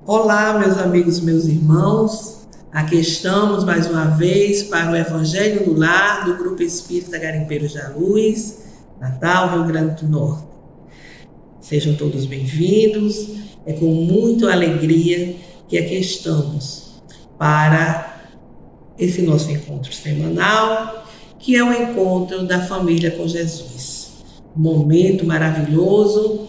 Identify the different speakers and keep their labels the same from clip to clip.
Speaker 1: Olá, meus amigos, meus irmãos. Aqui estamos mais uma vez para o Evangelho no Lar do Grupo Espírita Garimpeiros da Luz, Natal, Rio Grande do Norte. Sejam todos bem-vindos. É com muita alegria que aqui estamos para esse nosso encontro semanal, que é o encontro da família com Jesus. Um momento maravilhoso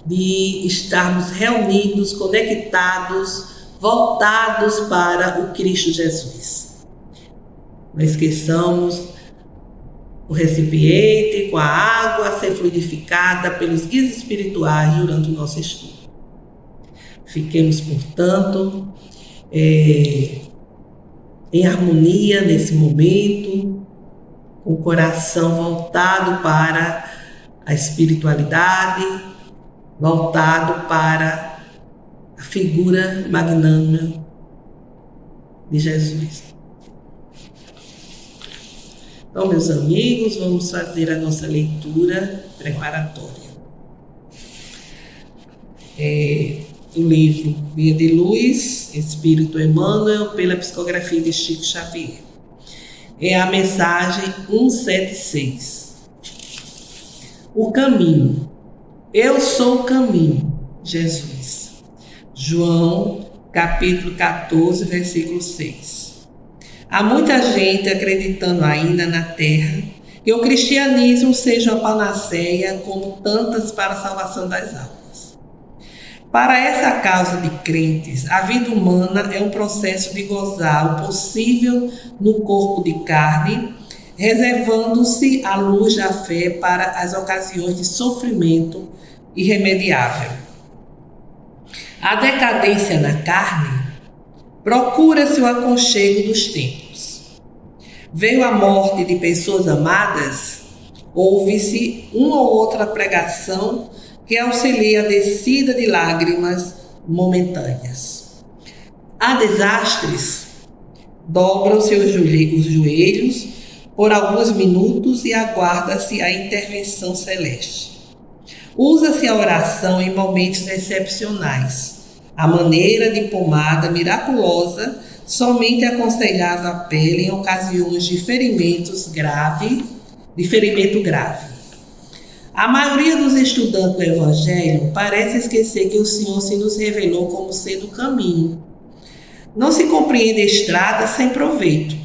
Speaker 1: de estarmos reunidos, conectados, voltados para o Cristo Jesus. Não esqueçamos o recipiente com a água a ser fluidificada pelos guias espirituais durante o nosso estudo. Fiquemos, portanto, em harmonia nesse momento, com o coração voltado para a espiritualidade, voltado para a figura magnânima de Jesus. Então, meus amigos, vamos fazer a nossa leitura preparatória. O livro Via de Luz, Espírito Emmanuel, pela psicografia de Chico Xavier. É a mensagem 176. O caminho. Eu sou o caminho, Jesus. João, capítulo 14, versículo 6. Há muita gente acreditando ainda na Terra que o cristianismo seja uma panaceia como tantas para a salvação das almas. Para essa causa de crentes, a vida humana é um processo de gozar o possível no corpo de carne, reservando-se a luz da fé para as ocasiões de sofrimento irremediável. A decadência na carne procura-se o aconchego dos tempos. Veio a morte de pessoas amadas, ouve-se uma ou outra pregação que auxilia a descida de lágrimas momentâneas. Há desastres, dobram-se os joelhos por alguns minutos e aguarda-se a intervenção celeste. Usa-se a oração em momentos excepcionais. A maneira de pomada miraculosa somente aconselhava a pele em ocasiões de ferimento grave. A maioria dos estudantes do Evangelho parece esquecer que o Senhor se nos revelou como sendo o caminho. Não se compreende a estrada sem proveito.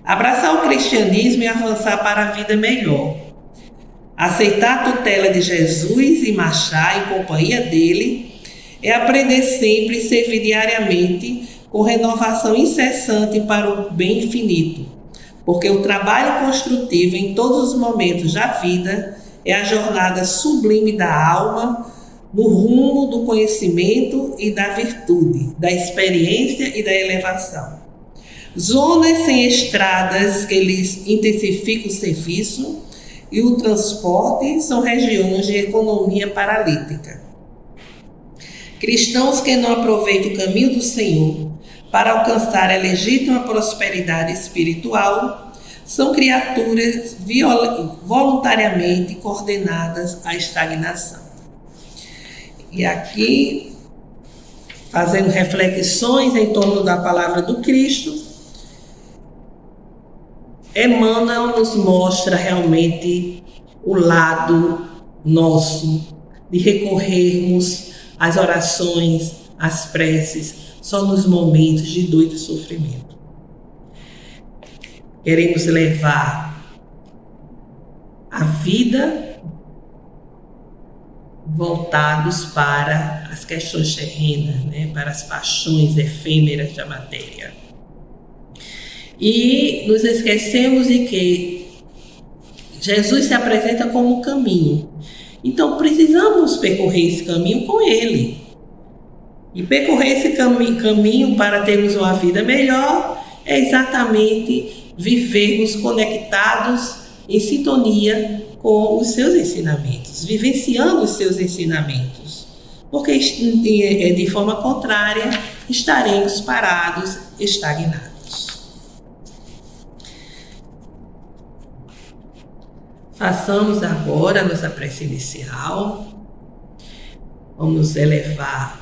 Speaker 1: Abraçar o cristianismo e avançar para a vida melhor. Aceitar a tutela de Jesus e marchar em companhia dele é aprender sempre e servir diariamente com renovação incessante para o bem infinito, porque o trabalho construtivo em todos os momentos da vida é a jornada sublime da alma no rumo do conhecimento e da virtude, da experiência e da elevação. Zonas sem estradas que lhes intensificam o serviço e o transporte são regiões de economia paralítica. Cristãos que não aproveitam o caminho do Senhor para alcançar a legítima prosperidade espiritual são criaturas voluntariamente condenadas à estagnação. E aqui, fazendo reflexões em torno da palavra do Cristo, Emmanuel nos mostra realmente o lado nosso de recorrermos às orações, às preces, só nos momentos de dor e de sofrimento. Queremos levar a vida voltados para as questões terrenas, para as paixões efêmeras da matéria. E nos esquecemos de que Jesus se apresenta como o caminho. Então precisamos percorrer esse caminho com Ele. E percorrer esse caminho para termos uma vida melhor é exatamente vivermos conectados em sintonia com os seus ensinamentos, vivenciando os seus ensinamentos. Porque de forma contrária estaremos parados, estagnados. Façamos agora a nossa prece inicial. Vamos elevar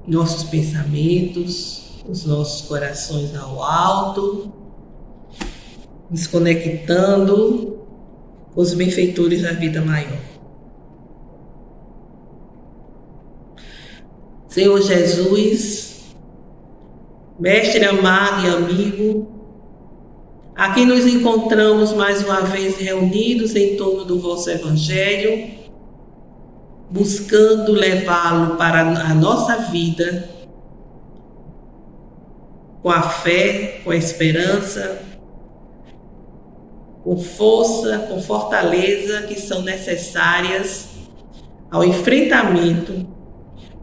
Speaker 1: nossos pensamentos, os nossos corações ao alto, nos conectando com os benfeitores da vida maior. Senhor Jesus, Mestre amado e amigo, aqui nos encontramos mais uma vez reunidos em torno do vosso Evangelho, buscando levá-lo para a nossa vida com a fé, com a esperança, com força, com fortaleza que são necessárias ao enfrentamento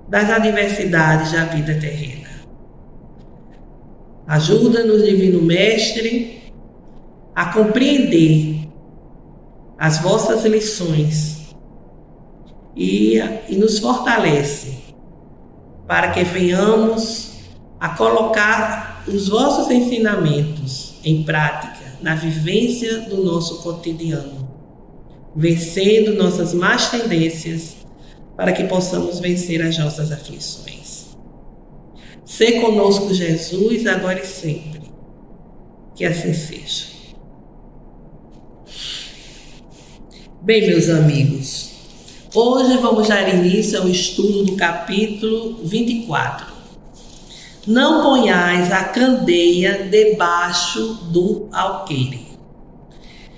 Speaker 1: das adversidades da vida terrena. Ajuda-nos, Divino Mestre, a compreender as vossas lições e nos fortalece para que venhamos a colocar os vossos ensinamentos em prática na vivência do nosso cotidiano, vencendo nossas más tendências para que possamos vencer as nossas aflições. Sê conosco, Jesus, agora e sempre. Que assim seja. Bem, meus amigos, hoje vamos dar início ao estudo do capítulo 24. Não ponhais a candeia debaixo do alqueire.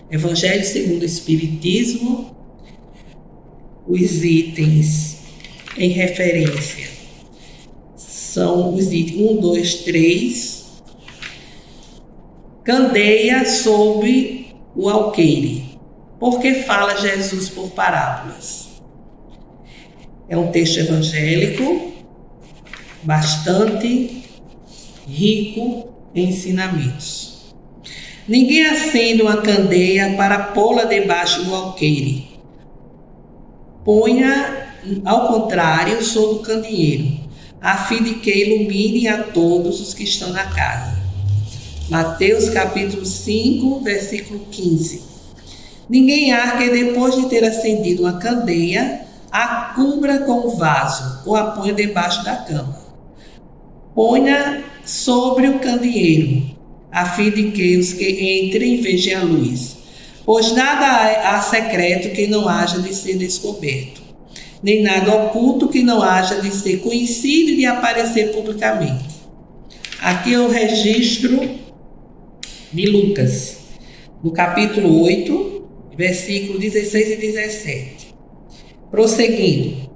Speaker 1: Evangelho segundo o Espiritismo, os itens em referência são os itens 1, 2, 3. Candeia sob o alqueire. Porque fala Jesus por parábolas. É um texto evangélico bastante rico em ensinamentos. Ninguém acende uma candeia para pô-la debaixo do alqueire. Ponha, ao contrário, sob o candeeiro, a fim de que ilumine a todos os que estão na casa. Mateus capítulo 5, versículo 15. Ninguém há que depois de ter acendido uma candeia, a cubra com um vaso ou a ponha debaixo da cama. Ponha sobre o candeeiro, a fim de que os que entrem vejam a luz. Pois nada há secreto que não haja de ser descoberto, nem nada oculto que não haja de ser conhecido e de aparecer publicamente. Aqui é o registro de Lucas, no capítulo 8, versículos 16 e 17. Prosseguindo.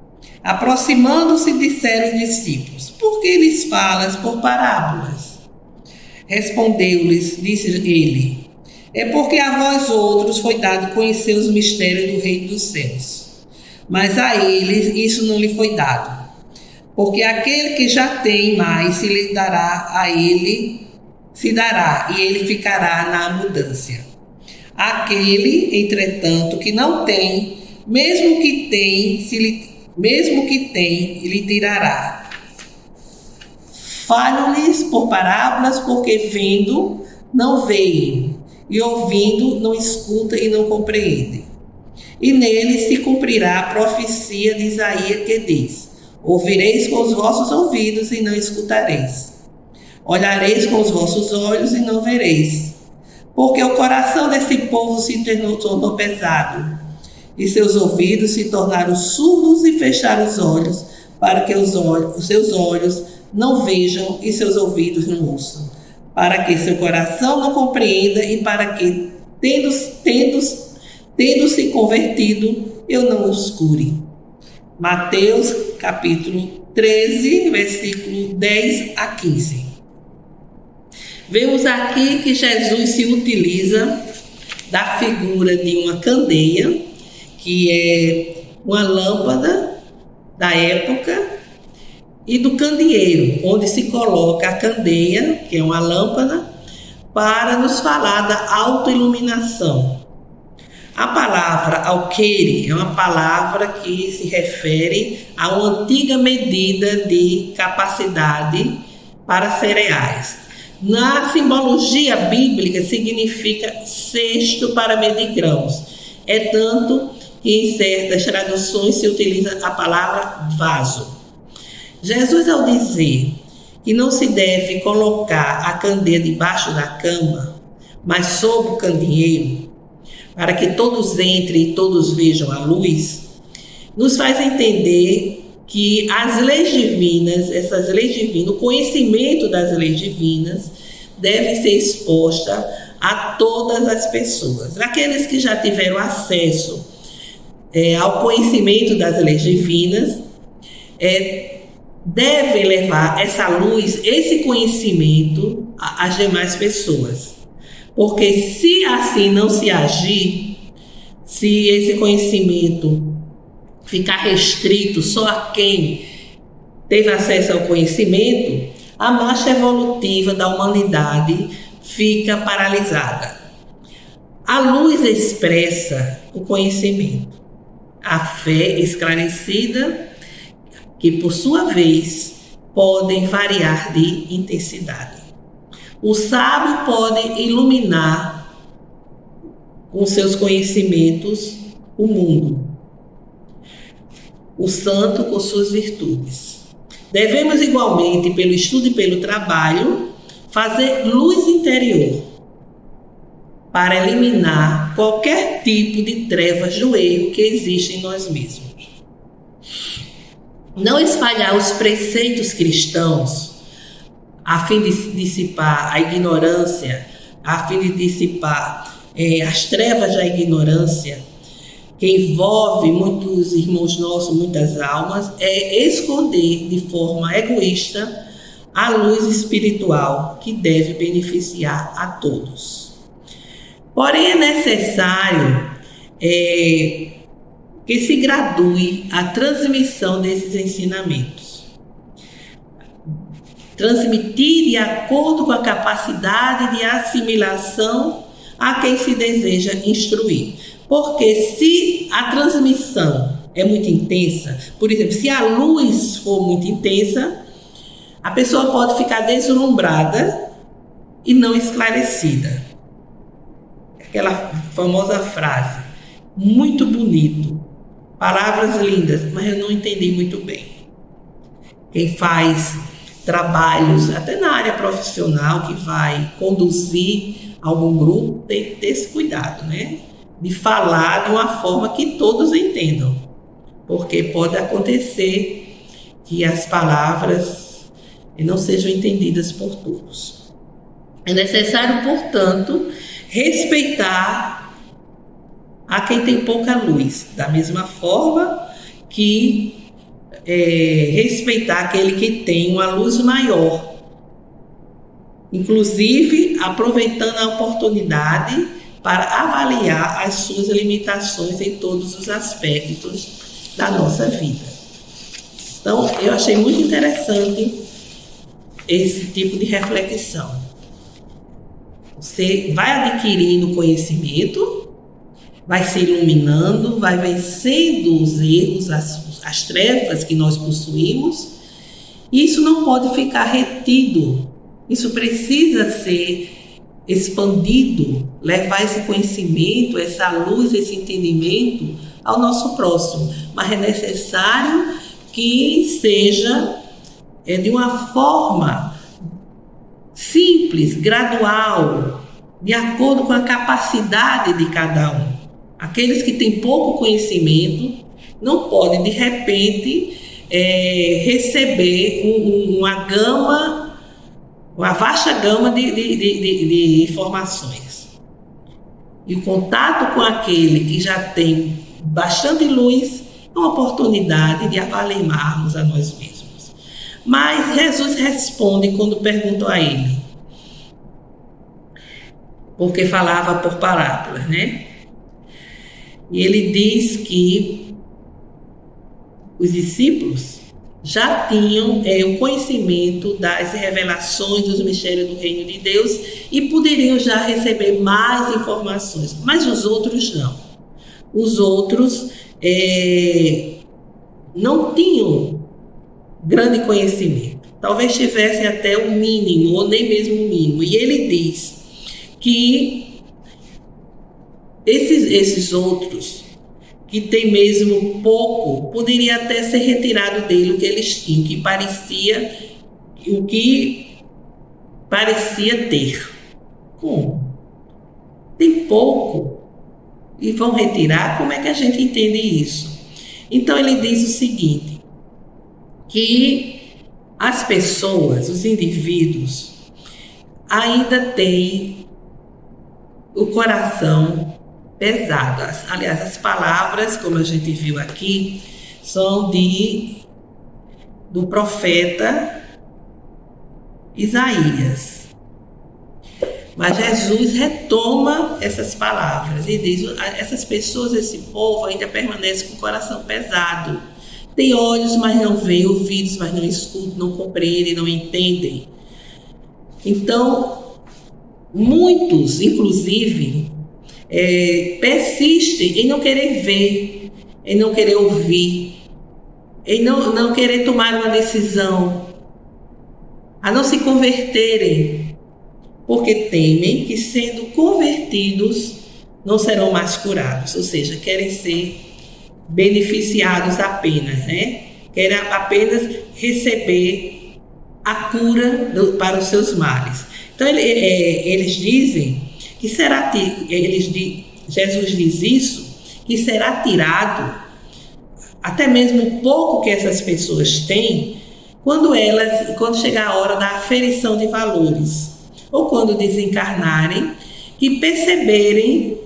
Speaker 1: Aproximando-se, disseram os discípulos: por que lhes falas por parábolas? Respondeu-lhes, disse ele: é porque a vós outros foi dado conhecer os mistérios do reino dos céus. Mas a eles isso não lhe foi dado. Porque aquele que já tem mais se lhe dará a ele, se dará, e ele ficará na abundância. Aquele, entretanto, que não tem, mesmo que tem, lhe tirará. Falo-lhes por parábolas, porque vendo, não veem, e ouvindo, não escutam e não compreendem. E neles se cumprirá a profecia de Isaías que diz: ouvireis com os vossos ouvidos e não escutareis. Olhareis com os vossos olhos e não vereis. Porque o coração desse povo se tornou pesado, e seus ouvidos se tornaram surdos e fecharam os olhos, para que os seus olhos não vejam e seus ouvidos não ouçam, para que seu coração não compreenda e para que, tendo-se convertido, eu não os cure. Mateus capítulo 13, versículo 10 a 15. Vemos aqui que Jesus se utiliza da figura de uma candeia, que é uma lâmpada da época, e do candeeiro, onde se coloca a candeia, que é uma lâmpada, para nos falar da autoiluminação. A palavra alqueire é uma palavra que se refere a uma antiga medida de capacidade para cereais. Na simbologia bíblica significa cesto para medir grãos. É tanto que em certas traduções se utiliza a palavra vaso. Jesus, ao dizer que não se deve colocar a candeia debaixo da cama, mas sob o candeeiro, para que todos entrem e todos vejam a luz, nos faz entender que as leis divinas, essas leis divinas, o conhecimento das leis divinas deve ser exposta a todas as pessoas. Aqueles que já tiveram acesso ao conhecimento das leis divinas, devem levar essa luz, esse conhecimento às demais pessoas. Porque se assim não se agir, se esse conhecimento ficar restrito só a quem teve acesso ao conhecimento, a marcha evolutiva da humanidade fica paralisada. A luz expressa o conhecimento, a fé esclarecida, que por sua vez podem variar de intensidade. O sábio pode iluminar com seus conhecimentos o mundo, o santo com suas virtudes. Devemos igualmente, pelo estudo e pelo trabalho, fazer luz interior para eliminar qualquer tipo de trevas do erro que existe em nós mesmos. Não espalhar os preceitos cristãos a fim de dissipar a ignorância, a fim de dissipar as trevas da ignorância, que envolve muitos irmãos nossos, muitas almas, é esconder de forma egoísta a luz espiritual que deve beneficiar a todos. Porém, é necessário que se gradue a transmissão desses ensinamentos. Transmitir de acordo com a capacidade de assimilação a quem se deseja instruir. Porque se a transmissão é muito intensa, por exemplo, se a luz for muito intensa, a pessoa pode ficar deslumbrada e não esclarecida. Aquela famosa frase, muito bonito, palavras lindas, mas eu não entendi muito bem. Quem faz trabalhos, até na área profissional, que vai conduzir algum grupo, tem que ter esse cuidado, né? De falar de uma forma que todos entendam, porque pode acontecer que as palavras não sejam entendidas por todos. É necessário, portanto, respeitar a quem tem pouca luz, da mesma forma que respeitar aquele que tem uma luz maior, inclusive aproveitando a oportunidade para avaliar as suas limitações em todos os aspectos da nossa vida. Então, eu achei muito interessante esse tipo de reflexão. Você vai adquirindo conhecimento, vai se iluminando, vai vencendo os erros, as trevas que nós possuímos. Isso não pode ficar retido. Isso precisa ser expandido, levar esse conhecimento, essa luz, esse entendimento ao nosso próximo. Mas é necessário que seja de uma forma simples, gradual, de acordo com a capacidade de cada um. Aqueles que têm pouco conhecimento não podem, de repente, receber uma vasta gama de informações. E o contato com aquele que já tem bastante luz é uma oportunidade de avaliarmos a nós mesmos. Mas Jesus responde quando perguntou a ele, porque falava por parábolas, né? E ele diz que os discípulos já tinham o conhecimento das revelações dos mistérios do reino de Deus e poderiam já receber mais informações, mas os outros não. Os outros não tinham grande conhecimento, talvez tivessem até o mínimo, ou nem mesmo o mínimo. E ele diz que esses outros que tem mesmo pouco, poderia até ser retirado dele o que eles tinham, o que parecia ter. Como? Tem pouco e vão retirar? Como é que a gente entende isso? Então ele diz o seguinte, que as pessoas, os indivíduos, ainda têm o coração pesado. Aliás, as palavras, como a gente viu aqui, são do profeta Isaías. Mas Jesus retoma essas palavras e diz: essas pessoas, esse povo ainda permanece com o coração pesado. Tem olhos, mas não veem, ouvidos, mas não escutam, não compreendem, não entendem. Então, muitos, inclusive, persistem em não querer ver, em não querer ouvir, em não querer tomar uma decisão, a não se converterem, porque temem que, sendo convertidos, não serão mais curados, ou seja, querem ser beneficiados apenas, né? Querem apenas receber a cura para os seus males. Então eles dizem que Jesus diz isso, que será tirado até mesmo o pouco que essas pessoas têm quando chegar a hora da aferição de valores, ou quando desencarnarem, que perceberem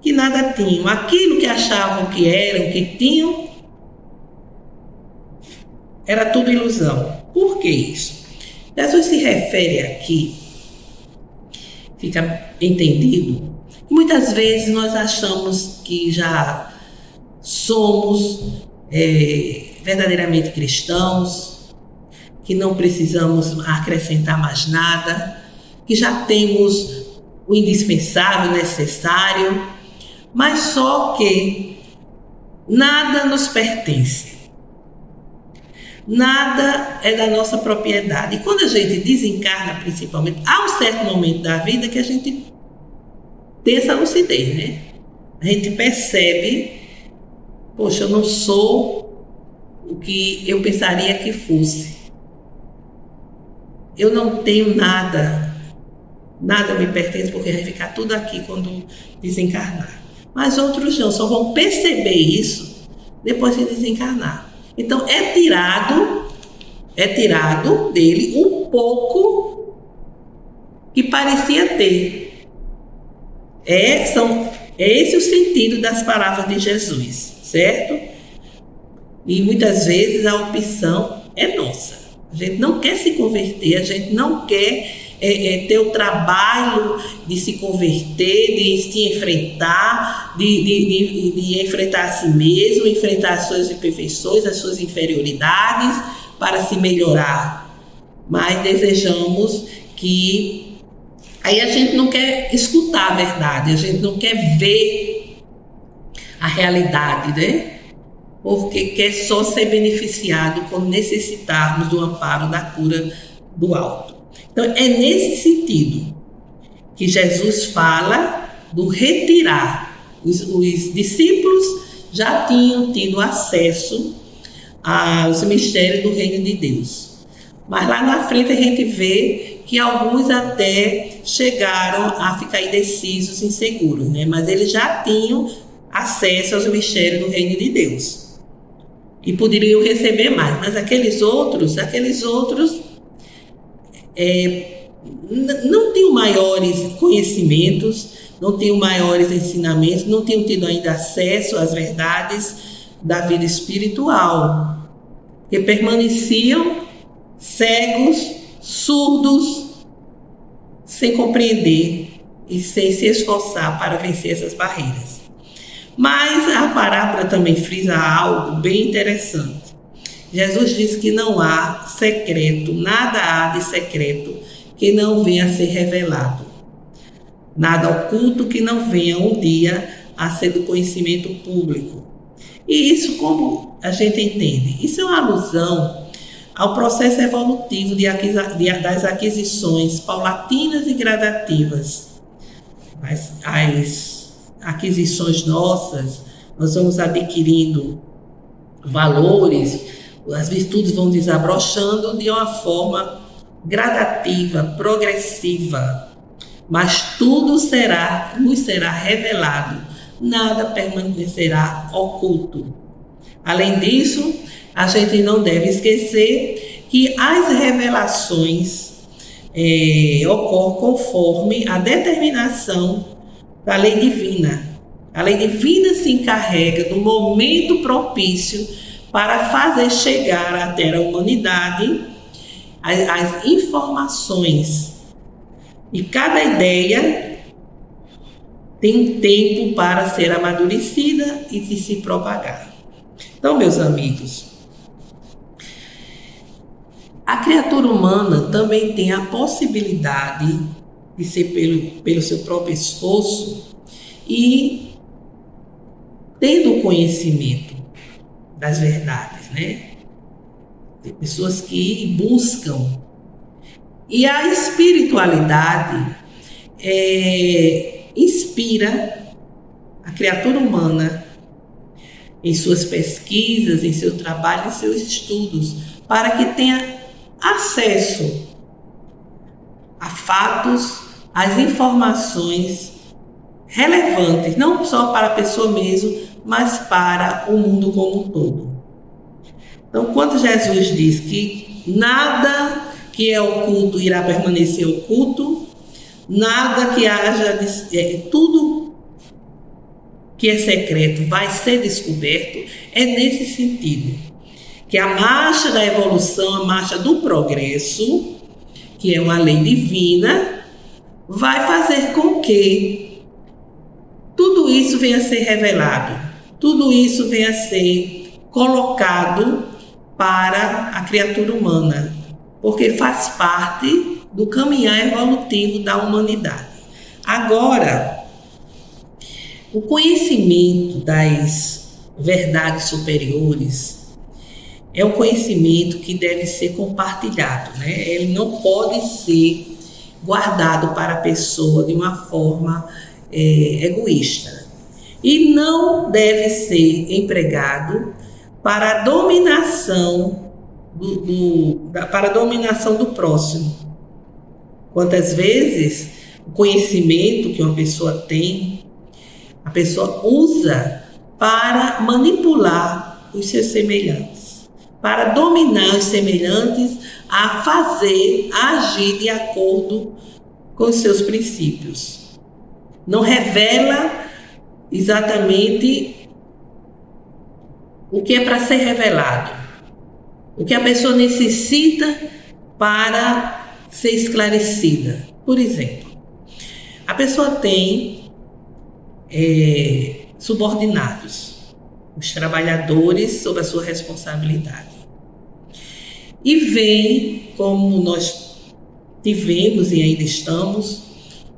Speaker 1: que nada tinham, aquilo que achavam que eram, que tinham, era tudo ilusão. Por que isso? Jesus se refere aqui, fica entendido, que muitas vezes nós achamos que já somos verdadeiramente cristãos, que não precisamos acrescentar mais nada, que já temos o indispensável, necessário, mas só que nada nos pertence. Nada é da nossa propriedade. E quando a gente desencarna, principalmente, há um certo momento da vida que a gente tem essa lucidez, né? A gente percebe, poxa, eu não sou o que eu pensaria que fosse. Eu não tenho nada me pertence, porque vai ficar tudo aqui quando desencarnar. Mas outros não, só vão perceber isso depois de desencarnar. Então é tirado dele um pouco que parecia ter. É esse o sentido das palavras de Jesus, certo? E muitas vezes a opção é nossa. A gente não quer se converter, a gente não quer ter o trabalho de se converter, de se enfrentar, de enfrentar a si mesmo, enfrentar as suas imperfeições, as suas inferioridades, para se melhorar. Mas desejamos que... Aí a gente não quer escutar a verdade, a gente não quer ver a realidade, né? Porque quer só ser beneficiado quando necessitarmos do amparo da cura do alto. Então é nesse sentido que Jesus fala do retirar. Os discípulos já tinham tido acesso aos mistérios do reino de Deus, mas lá na frente a gente vê que alguns até chegaram a ficar indecisos, inseguros, né? Mas eles já tinham acesso aos mistérios do reino de Deus e poderiam receber mais, mas aqueles outros não tinham maiores conhecimentos, não tinham maiores ensinamentos, não tinham tido ainda acesso às verdades da vida espiritual, que permaneciam cegos, surdos, sem compreender e sem se esforçar para vencer essas barreiras. Mas a parábola também frisa algo bem interessante. Jesus diz que não há secreto, nada há de secreto que não venha a ser revelado. Nada oculto que não venha um dia a ser do conhecimento público. E isso, como a gente entende? Isso é uma alusão ao processo evolutivo das aquisições paulatinas e gradativas. As aquisições nossas nós vamos adquirindo valores, as virtudes vão desabrochando de uma forma gradativa, progressiva, mas tudo nos será revelado, nada permanecerá oculto. Além disso, a gente não deve esquecer que as revelações ocorrem conforme a determinação da lei divina. A lei divina se encarrega do momento propício para fazer chegar até a humanidade as informações. E cada ideia tem um tempo para ser amadurecida e de se propagar. Então, meus amigos, a criatura humana também tem a possibilidade de ser pelo seu próprio esforço e tendo conhecimento das verdades, né? Tem pessoas que buscam. E a espiritualidade inspira a criatura humana em suas pesquisas, em seu trabalho, em seus estudos, para que tenha acesso a fatos, às informações relevantes, não só para a pessoa mesmo, mas para o mundo como um todo. Então, quando Jesus diz que nada que é oculto irá permanecer oculto, nada que haja, tudo que é secreto vai ser descoberto, é nesse sentido, que a marcha da evolução, a marcha do progresso, que é uma lei divina, vai fazer com que tudo isso venha a ser revelado, tudo isso venha a ser colocado para a criatura humana, porque faz parte do caminhar evolutivo da humanidade. Agora, o conhecimento das verdades superiores é um conhecimento que deve ser compartilhado, né? Ele não pode ser guardado para a pessoa de uma forma egoísta. E não deve ser empregado para a dominação do próximo. Quantas vezes o conhecimento que uma pessoa tem, a pessoa usa para manipular os seus semelhantes, para dominar os semelhantes a agir de acordo com os seus princípios. Não revela exatamente o que é para ser revelado, o que a pessoa necessita para ser esclarecida. Por exemplo, a pessoa tem subordinados, os trabalhadores sob a sua responsabilidade. E vem, como nós tivemos e ainda estamos,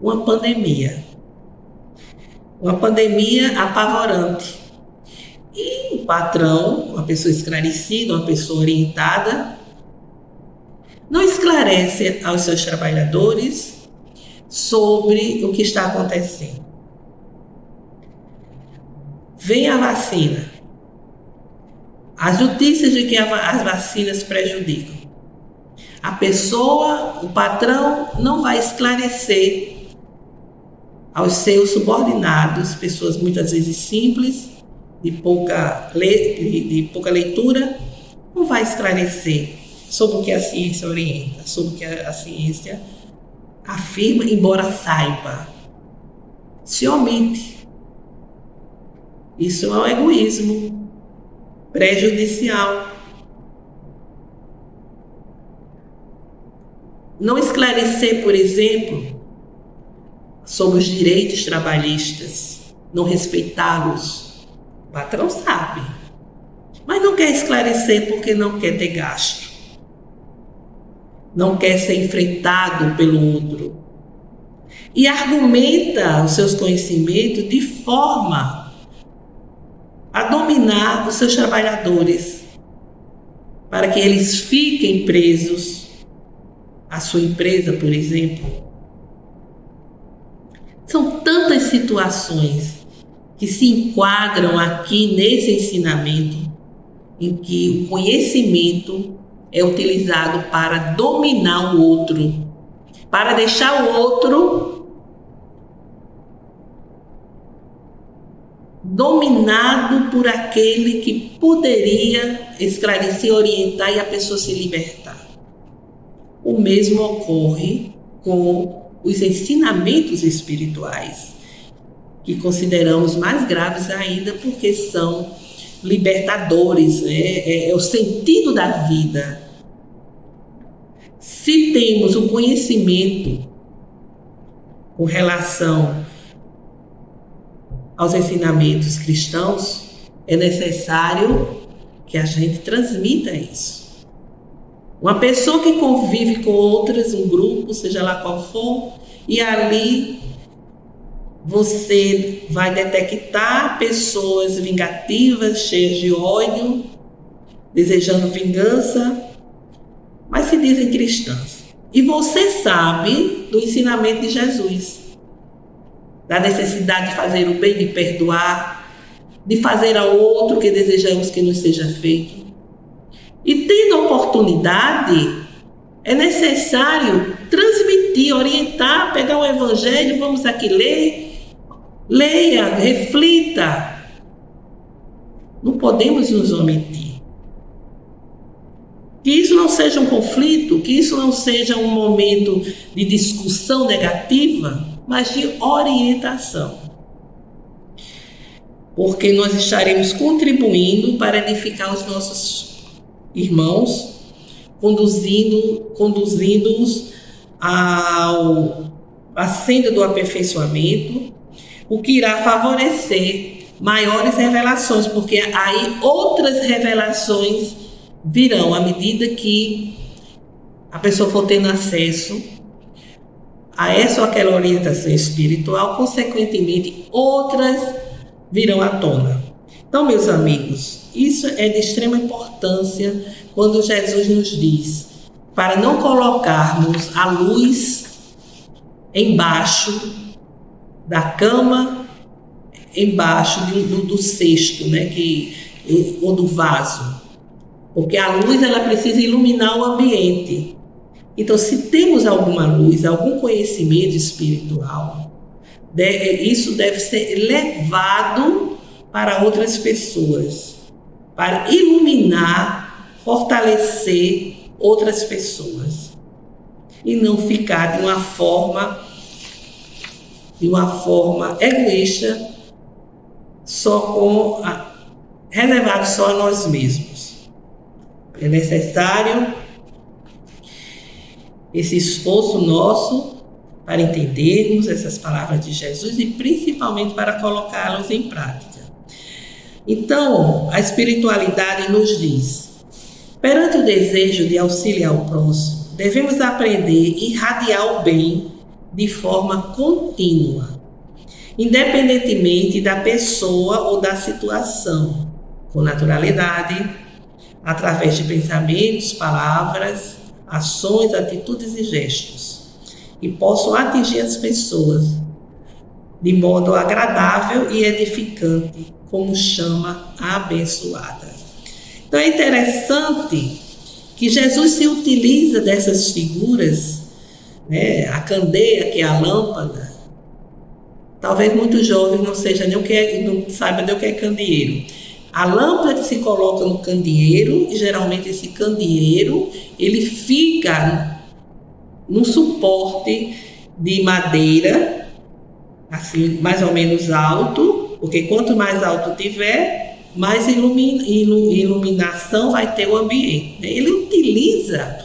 Speaker 1: uma pandemia apavorante. E o patrão, uma pessoa esclarecida, uma pessoa orientada, não esclarece aos seus trabalhadores sobre o que está acontecendo. Vem a vacina. As notícias de que as vacinas prejudicam. A pessoa, o patrão, não vai esclarecer aos seus subordinados, pessoas muitas vezes simples, de pouca leitura, não vai esclarecer sobre o que a ciência orienta, sobre o que a ciência afirma, embora saiba. Se omite. Isso é um egoísmo prejudicial. Não esclarecer, por exemplo, sobre os direitos trabalhistas, não respeitá-los. O patrão sabe, mas não quer esclarecer porque não quer ter gasto. Não quer ser enfrentado pelo outro. E argumenta os seus conhecimentos de forma a dominar os seus trabalhadores, para que eles fiquem presos à sua empresa, por exemplo. São tantas situações que se enquadram aqui nesse ensinamento, em que o conhecimento é utilizado para dominar o outro, para deixar o outro dominado por aquele que poderia esclarecer, orientar e a pessoa se libertar. O mesmo ocorre com os ensinamentos espirituais, que consideramos mais graves ainda porque são libertadores, né? É o sentido da vida. Se temos o conhecimento com relação aos ensinamentos cristãos, é necessário que a gente transmita isso. Uma pessoa que convive com outras, um grupo, seja lá qual for, e ali você vai detectar pessoas vingativas, cheias de ódio, desejando vingança, mas se dizem cristãs. E você sabe do ensinamento de Jesus, da necessidade de fazer o bem, de perdoar, de fazer ao outro que desejamos que nos seja feito. E tendo a oportunidade, é necessário transmitir, orientar, pegar o evangelho, vamos aqui ler, leia, reflita. Não podemos nos omitir. Que isso não seja um conflito, que isso não seja um momento de discussão negativa, mas de orientação. Porque nós estaremos contribuindo para edificar os nossos irmãos, conduzindo-os à senda do aperfeiçoamento, o que irá favorecer maiores revelações, porque aí outras revelações virão à medida que a pessoa for tendo acesso a essa ou aquela orientação espiritual, consequentemente outras virão à tona. Então, meus amigos, isso é de extrema importância quando Jesus nos diz para não colocarmos a luz embaixo da cama, embaixo do cesto, né, ou do vaso, porque a luz ela precisa iluminar o ambiente. Então, se temos alguma luz, algum conhecimento espiritual, isso deve ser levado para outras pessoas, para iluminar, fortalecer outras pessoas e não ficar de uma forma egoísta, reservado só a nós mesmos. É necessário esse esforço nosso para entendermos essas palavras de Jesus e principalmente para colocá-las em prática. Então, a espiritualidade nos diz: perante o desejo de auxiliar o próximo, devemos aprender e irradiar o bem de forma contínua, independentemente da pessoa ou da situação, com naturalidade, através de pensamentos, palavras, ações, atitudes e gestos, e possam atingir as pessoas de modo agradável e edificante, como chama a abençoada. Então é interessante que Jesus se utiliza dessas figuras, né? A candeia, que é a lâmpada. Talvez muitos jovens não saibam nem o que é candeeiro. A lâmpada se coloca no candeeiro e geralmente esse candeeiro ele fica num suporte de madeira, assim, mais ou menos alto, porque quanto mais alto tiver, mais iluminação vai ter o ambiente. Ele utiliza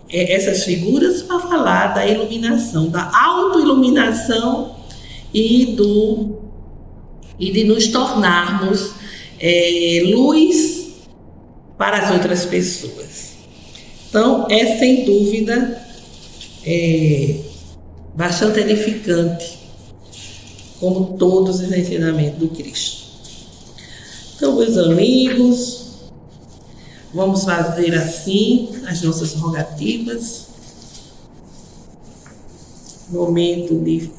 Speaker 1: essas figuras para falar da iluminação, da autoiluminação e de nos tornarmos luz para as outras pessoas. Então, é sem dúvida bastante edificante, como todos os ensinamentos do Cristo. Então, meus amigos, vamos fazer assim as nossas rogativas. Momento de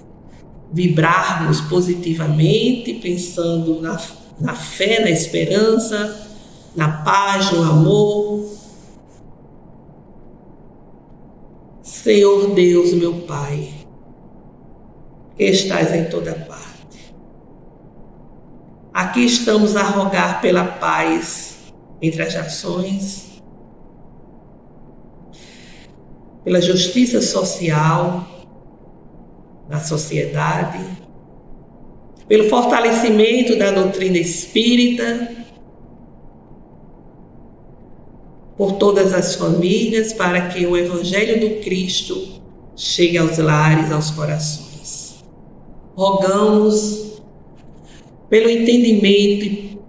Speaker 1: vibrarmos positivamente, pensando na fé, na esperança, na paz, no amor. Senhor Deus, meu Pai, que estás em toda parte, aqui estamos a rogar pela paz entre as nações, pela justiça social na sociedade, pelo fortalecimento da doutrina espírita, por todas as famílias, para que o Evangelho do Cristo chegue aos lares, aos corações. Rogamos pelo entendimento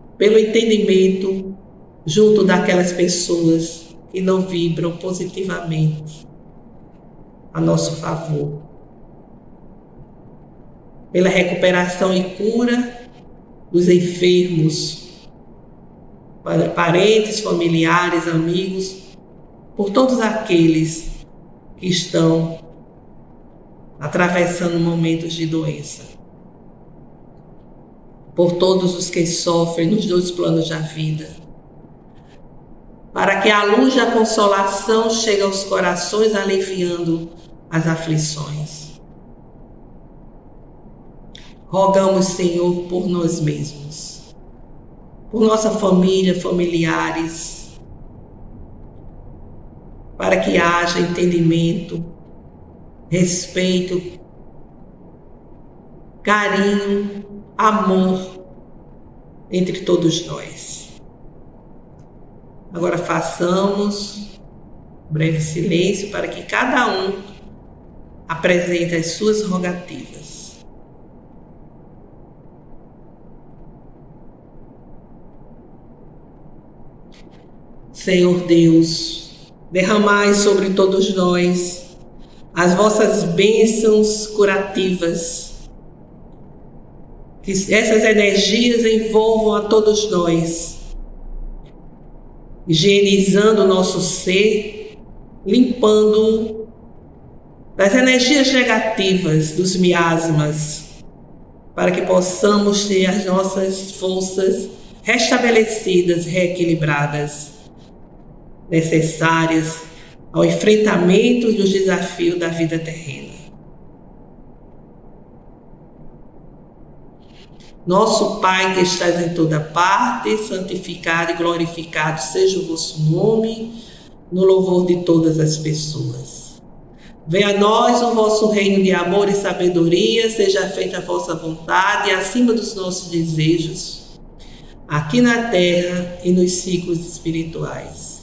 Speaker 1: junto daquelas pessoas que não vibram positivamente a nosso favor, pela recuperação e cura dos enfermos, para parentes, familiares, amigos, por todos aqueles que estão atravessando momentos de doença, por todos os que sofrem nos dois planos da vida, para que a luz da consolação chegue aos corações, aliviando as aflições. Rogamos, Senhor, por nós mesmos, por nossa família, familiares, para que haja entendimento, respeito, carinho, amor entre todos nós. Agora façamos um breve silêncio para que cada um apresente as suas rogativas. Senhor Deus, derramai sobre todos nós as vossas bênçãos curativas, que essas energias envolvam a todos nós, higienizando o nosso ser, limpando das energias negativas, dos miasmas, para que possamos ter as nossas forças restabelecidas, reequilibradas, necessárias ao enfrentamento dos desafios da vida terrena. Nosso Pai que estás em toda parte, santificado e glorificado seja o vosso nome, no louvor de todas as pessoas. Venha a nós o vosso reino de amor e sabedoria, seja feita a vossa vontade acima dos nossos desejos, aqui na terra e nos ciclos espirituais.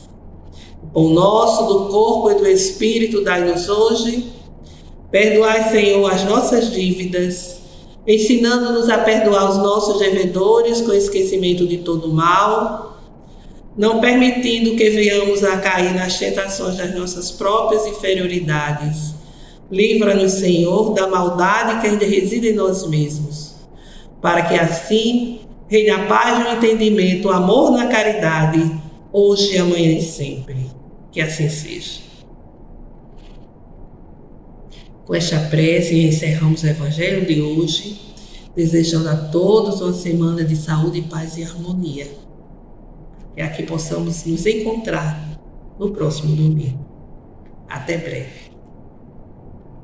Speaker 1: O pão nosso do corpo e do espírito dai-nos hoje. Perdoai, Senhor, as nossas dívidas, ensinando-nos a perdoar os nossos devedores com esquecimento de todo mal, não permitindo que venhamos a cair nas tentações das nossas próprias inferioridades. Livra-nos, Senhor, da maldade que ainda reside em nós mesmos, para que assim reine a paz no entendimento, o amor na caridade, hoje, amanhã e sempre. Que assim seja. Com esta prece, encerramos o Evangelho de hoje, desejando a todos uma semana de saúde, paz e harmonia. E aqui possamos nos encontrar no próximo domingo. Até breve.